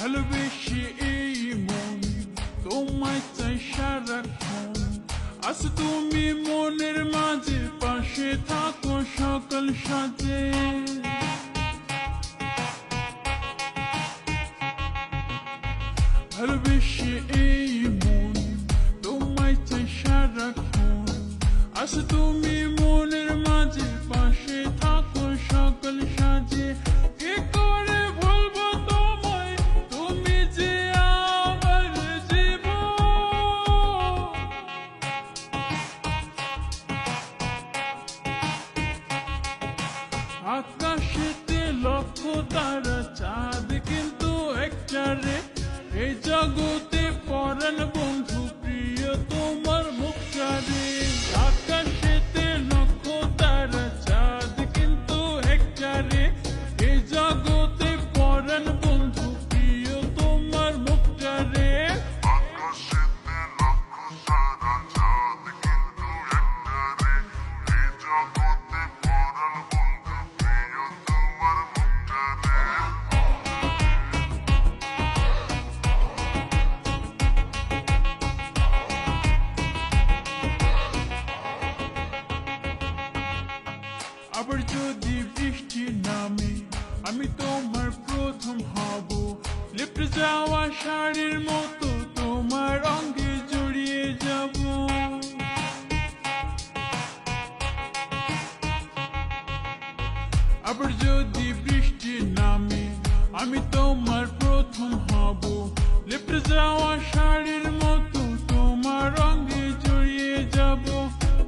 ভালোবেসে এই মন তোমায় চাই সারাক্ষণ। আজ তুমি মনের মাঝে পাশে থাকো সকাল সাজে। ভালোবেসে এই মন তোমায় চাই সারাক্ষণ। আজ তুমি মনের মাঝে পাশে থাকো সকাল সাজে। কি করে বলবো তোমায়, তুমি যে আমার জীবন। আকাশেতে লক্ষ তারা, চাঁদ কিন্তু একটা রে। এই জগতে পরাণ বন্ধু প্রিয় তোমার মুখটা রে। আকাশেতে লক্ষ তারা, চাঁদ কিন্তু একটা রে। এই জগতে পরাণ বন্ধু প্রিয় তোমার মুখটা রে। আকাশেতে লক্ষ তারা, চাঁদ কিন্তু একটা রে। এই জগতে পরাণ বন্ধু প্রিয় তোমার মুখটা রে। আবার যদি বৃষ্টি নামে আমি তোমার প্রথম হব। লিপ্টে যাওয়া শাড়ির মতো তোমার অঙ্গে জড়িয়ে যাব। আবার যদি বৃষ্টি নামে আমি তোমার প্রথম হব। লিপ্টে যাওয়া শাড়ির মতো তোমার অঙ্গে জড়িয়ে যাব।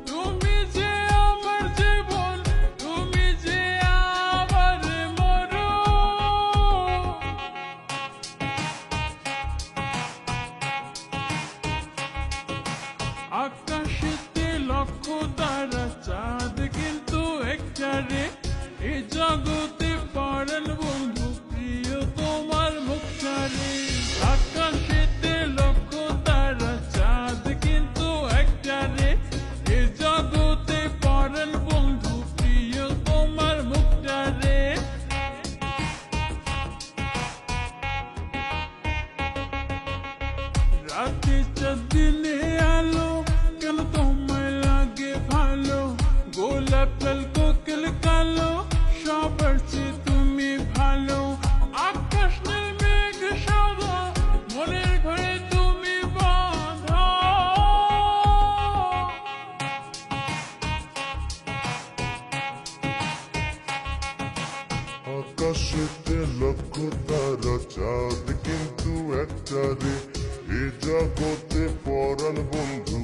তুমি যে আমার জীবন, তুমি যে আমার মরণ। আকাশেতে লক্ষ তারা, চাঁদ কিন্তু একটা রে। এই জগতে পরাণ বন্ধু প্রিয় তোমার মুখটা রে। আকাশেতে লক্ষ তারা, চাঁদ কিন্তু একটা রে। এই জগতে পরাণ বন্ধু প্রিয় তোমার মুখটা রে। রাতে চাঁদ দিনে আলো, কেন তোমায় লাগে ভালো। গোলাপ লাল কোকিল কালো, সবার চেয়ে তুমি ভালো। আকাশ নীল মেঘ সাদা, মনের ঘরে তুমি বাঁধা। আকাশেতে লক্ষ তারা, চাঁদ কিন্তু একটা রে। এ জগতে পরাণ বন্ধু